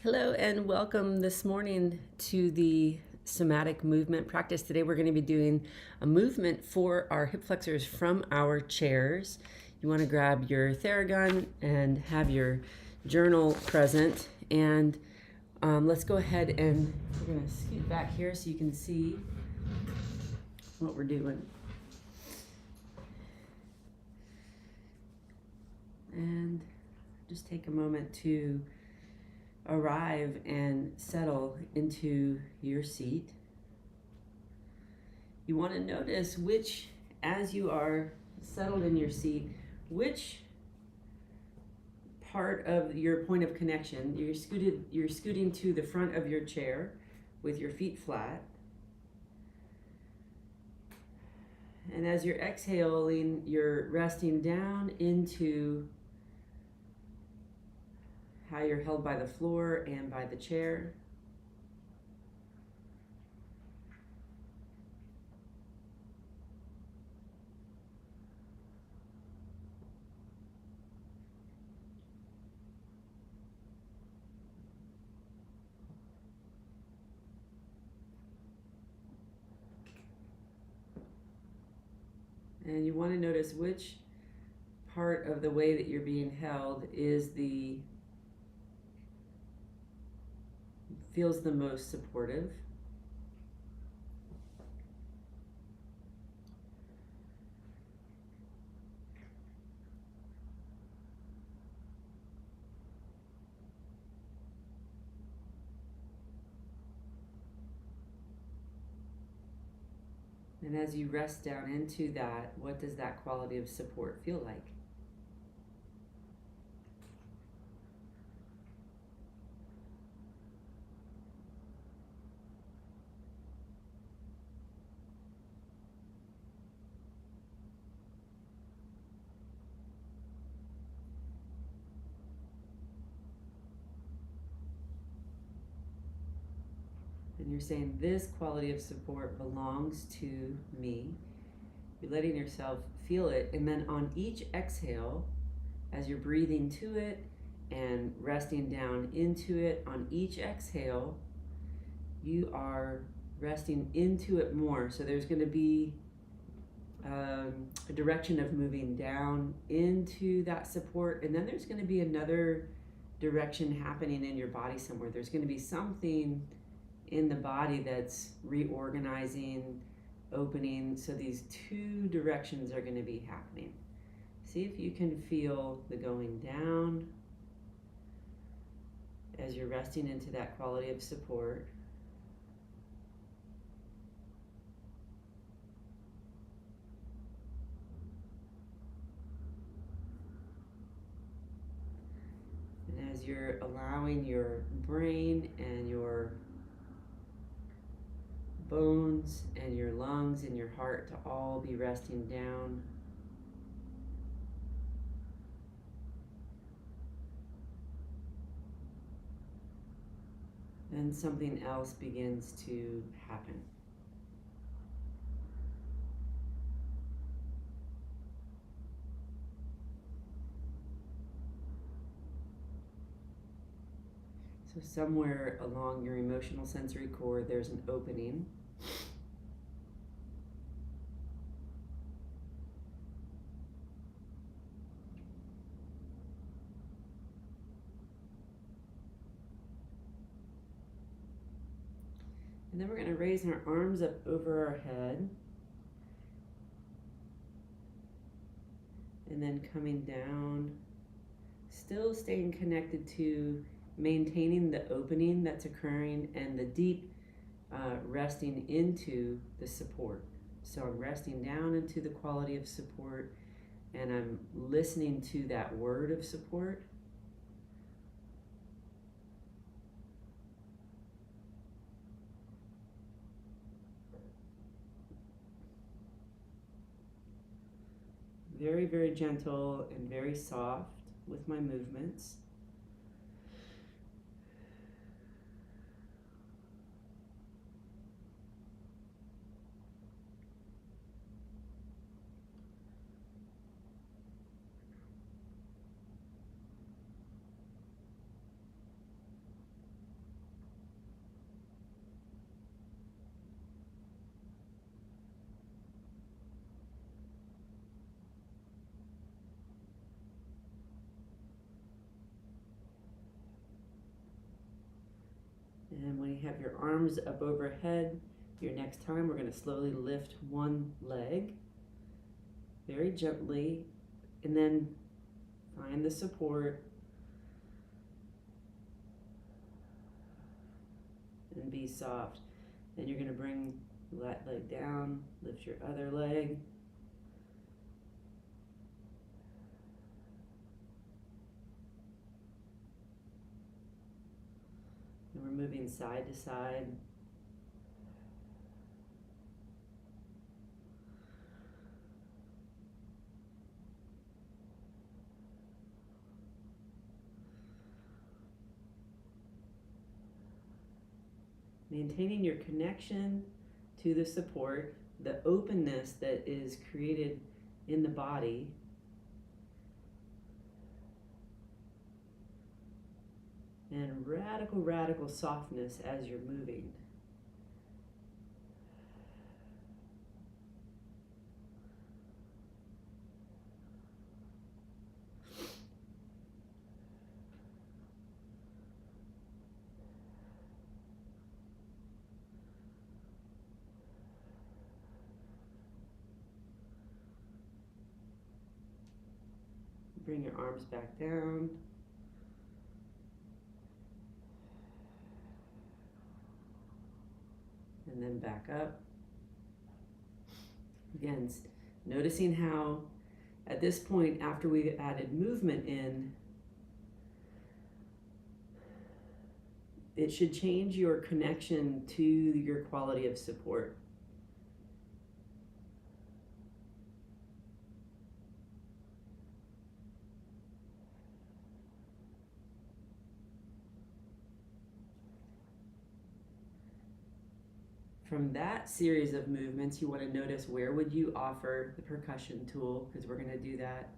Hello and welcome this morning to the somatic movement practice. Today we're going to be doing a movement for our hip flexors from our chairs. You want to grab your Theragun and have your journal present. And let's go ahead and we're going to scoot back here so you can see what we're doing. And just take a moment to arrive and settle into your seat. You want to notice which, as you are settled in your seat, which part of your point of connection, you're scooting to the front of your chair with your feet flat. And as you're exhaling, you're resting down into how you're held by the floor and by the chair. And you want to notice which part of the way that you're being held feels the most supportive. And as you rest down into that, what does that quality of support feel like? And you're saying this quality of support belongs to me. You're letting yourself feel it. And then on each exhale, as you're breathing to it and resting down into it, on each exhale, you are resting into it more. So there's going to be a direction of moving down into that support. And then there's going to be another direction happening in your body somewhere. There's going to be something in the body that's reorganizing, opening. So these two directions are going to be happening. See if you can feel the going down as you're resting into that quality of support. And as you're allowing your brain and your bones and your lungs and your heart to all be resting down. Then something else begins to happen. So somewhere along your emotional sensory cord, there's an opening. And then we're going to raise our arms up over our head. And then coming down, still staying connected to maintaining the opening that's occurring and the deep resting into the support. So I'm resting down into the quality of support and I'm listening to that word of support. Very, very gentle and very soft with my movements. And when you have your arms up overhead, your next time we're going to slowly lift one leg very gently, and then find the support and be soft. Then you're going to bring that leg down, lift your other leg. And we're moving side to side. Maintaining your connection to the support, the openness that is created in the body. And radical softness as you're moving. Bring your arms back down. And then back up. Again, noticing how at this point, after we've added movement in, it should change your connection to your quality of support. From that series of movements, you want to notice where would you offer the percussion tool, because we're going to do that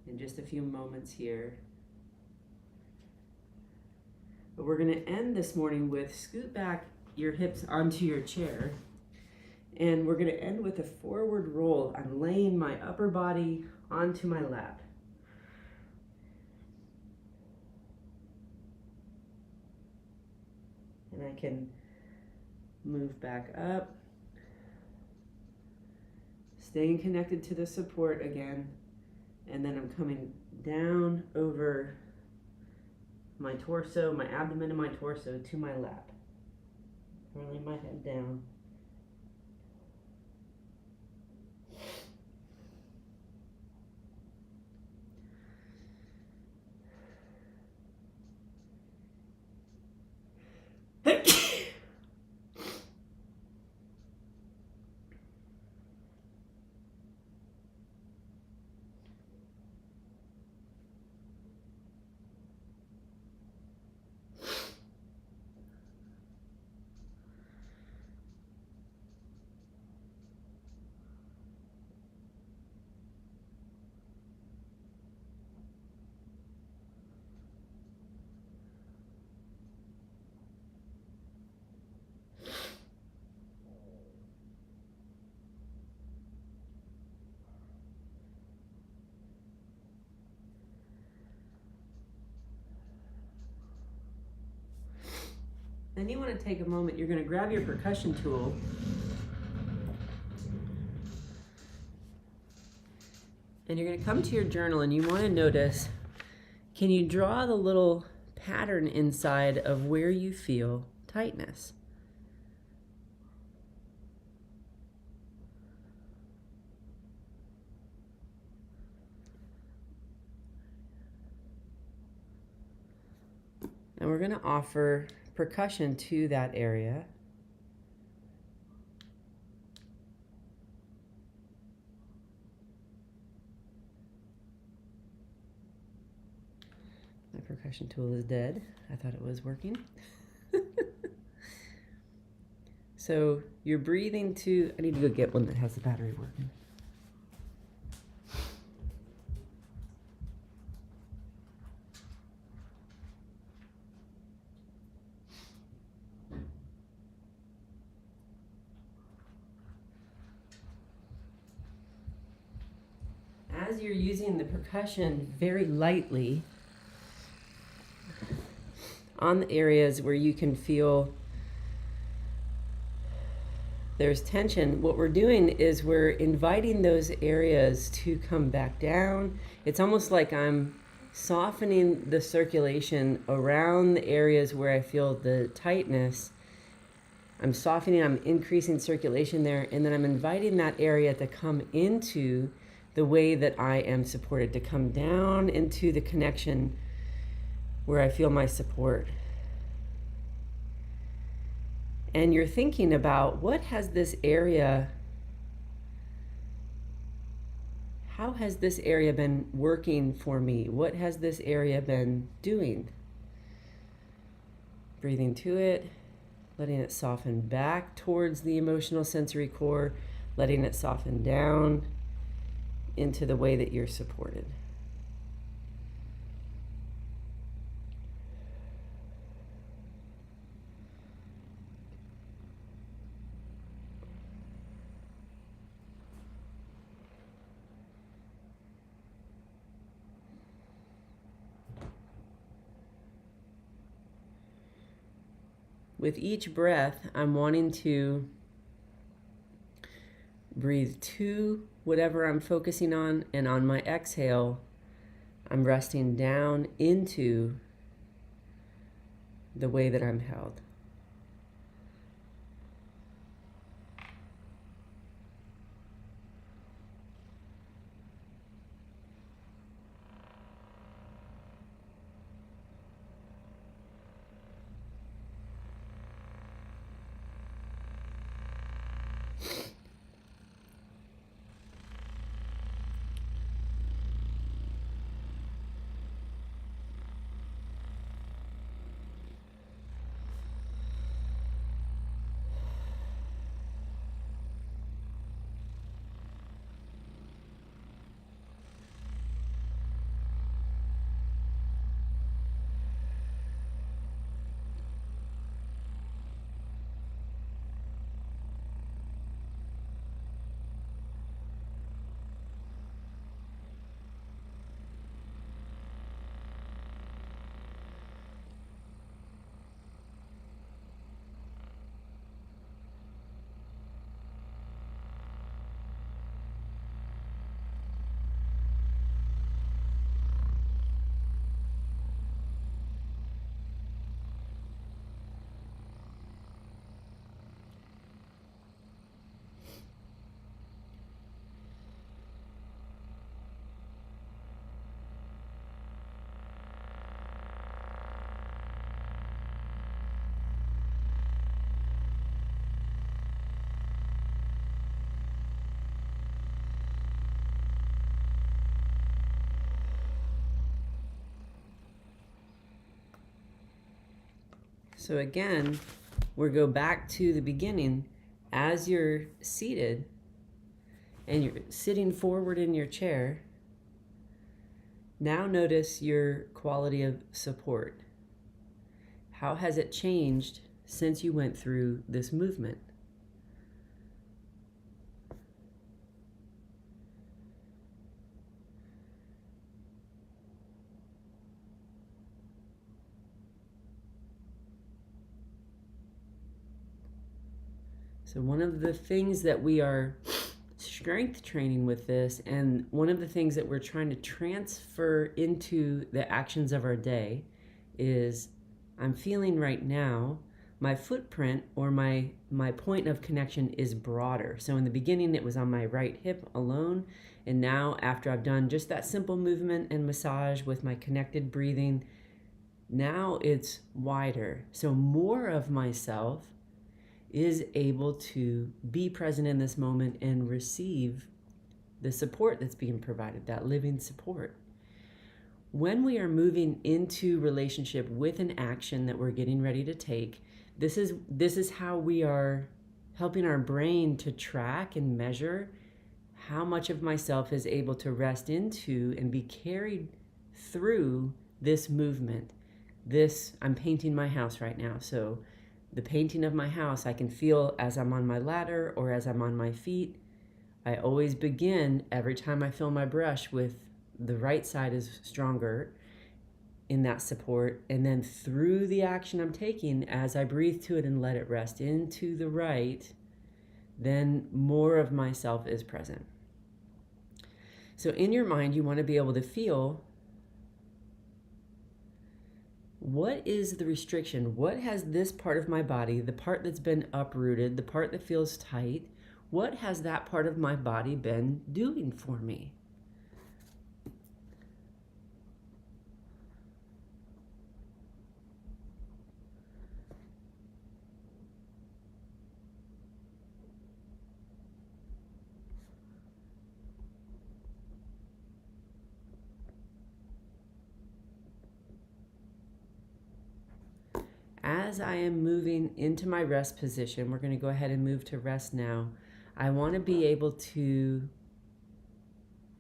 in just a few moments here. But we're going to end this morning with scoot back your hips onto your chair. And we're going to end with a forward roll. I'm laying my upper body onto my lap. And I can move back up, staying connected to the support again, and then I'm coming down over my torso, my abdomen and my torso to my lap. Rolling my head down. Then you want to take a moment, you're going to grab your percussion tool and you're going to come to your journal and you want to notice, can you draw the little pattern inside of where you feel tightness? And we're going to offer percussion to that area. My percussion tool is dead. I thought it was working. So you're breathing to, I need to go get one that has the battery working. As you're using the percussion very lightly, on the areas where you can feel there's tension. What we're doing is we're inviting those areas to come back down. It's almost like I'm softening the circulation around the areas where I feel the tightness. I'm softening, I'm increasing circulation there, and then I'm inviting that area to come into the way that I am supported, to come down into the connection where I feel my support. And you're thinking about what has this area, how has this area been working for me? What has this area been doing? Breathing to it, letting it soften back towards the emotional sensory core, letting it soften down into the way that you're supported. With each breath, I'm wanting to breathe to whatever I'm focusing on, and on my exhale, I'm resting down into the way that I'm held. So again, we go back to the beginning. As you're seated and you're sitting forward in your chair, now notice your quality of support. How has it changed since you went through this movement? So one of the things that we are strength training with this, and one of the things that we're trying to transfer into the actions of our day, is I'm feeling right now my footprint or my point of connection is broader. So in the beginning it was on my right hip alone, and now after I've done just that simple movement and massage with my connected breathing, now it's wider. So more of myself is able to be present in this moment and receive the support that's being provided, that living support. When we are moving into relationship with an action that we're getting ready to take, this is how we are helping our brain to track and measure how much of myself is able to rest into and be carried through this movement. I'm painting my house right now, so the painting of my house, I can feel as I'm on my ladder or as I'm on my feet. I always begin every time I fill my brush with the right side is stronger in that support, and then through the action I'm taking, as I breathe to it and let it rest into the right, then more of myself is present. So in your mind, you want to be able to feel, what is the restriction? What has this part of my body, the part that's been uprooted, the part that feels tight, what has that part of my body been doing for me? As I am moving into my rest position, we're going to go ahead and move to rest now. I want to be able to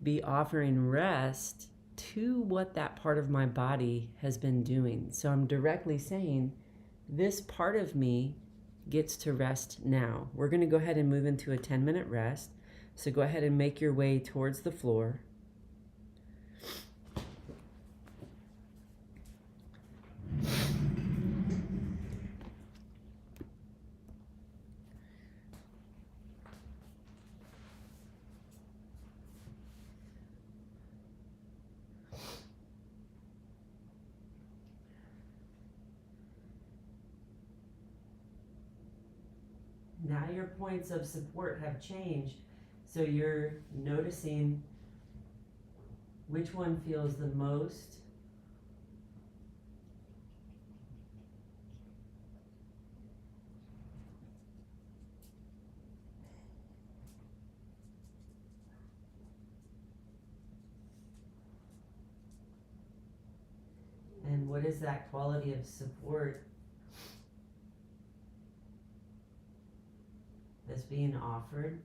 be offering rest to what that part of my body has been doing. So I'm directly saying, this part of me gets to rest now. We're going to go ahead and move into a 10-minute rest. So go ahead and make your way towards the floor. Now your points of support have changed, so you're noticing which one feels the most and what is that quality of support that's being offered.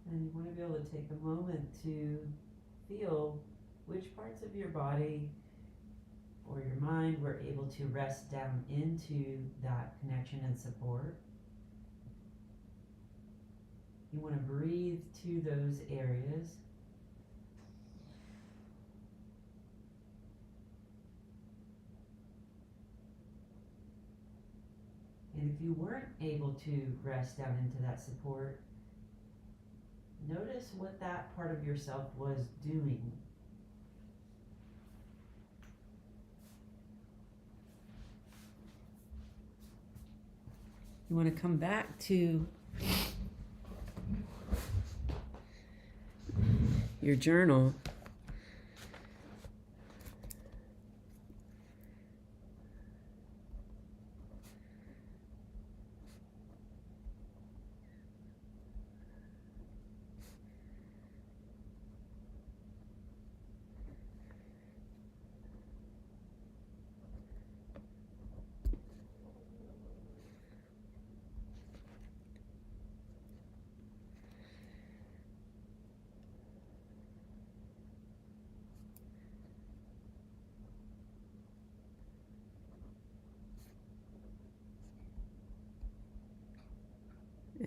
And you want to be able to take a moment to feel which parts of your body or your mind were able to rest down into that connection and support. You want to breathe to those areas. And if you weren't able to rest down into that support, notice what that part of yourself was doing. You want to come back to your journal.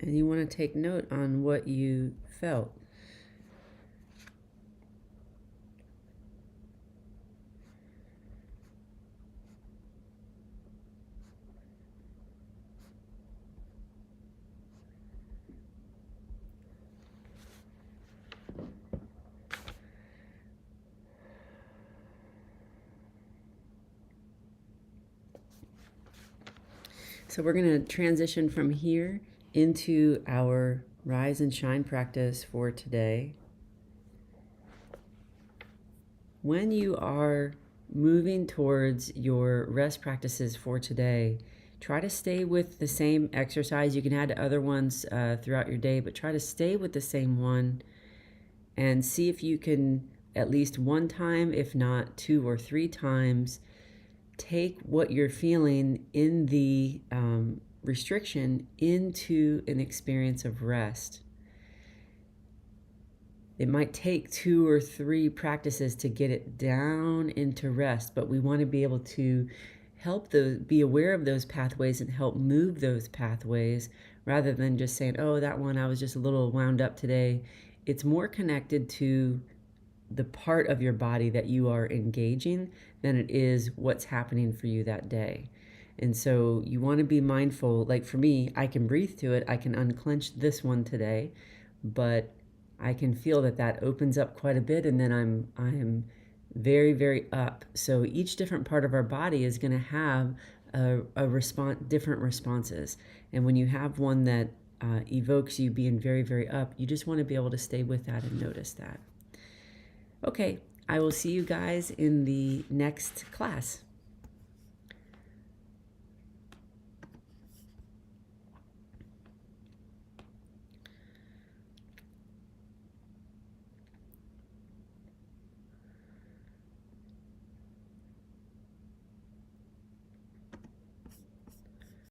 And you want to take note on what you felt. So we're going to transition from here into our rise and shine practice for today. When you are moving towards your rest practices for today, try to stay with the same exercise. You can add other ones throughout your day, but try to stay with the same one and see if you can at least one time, if not 2 or 3 times, take what you're feeling in the restriction into an experience of rest. It might take 2 or 3 practices to get it down into rest, but we want to be able to be aware of those pathways and help move those pathways rather than just saying, oh, that one, I was just a little wound up today. It's more connected to the part of your body that you are engaging than it is what's happening for you that day. And so you want to be mindful. Like for me, I can breathe to it. I can unclench this one today, but I can feel that opens up quite a bit, and then I'm very, very up. So each different part of our body is going to have different responses. And when you have one that evokes you being very, very up, you just want to be able to stay with that and notice that. Okay, I will see you guys in the next class.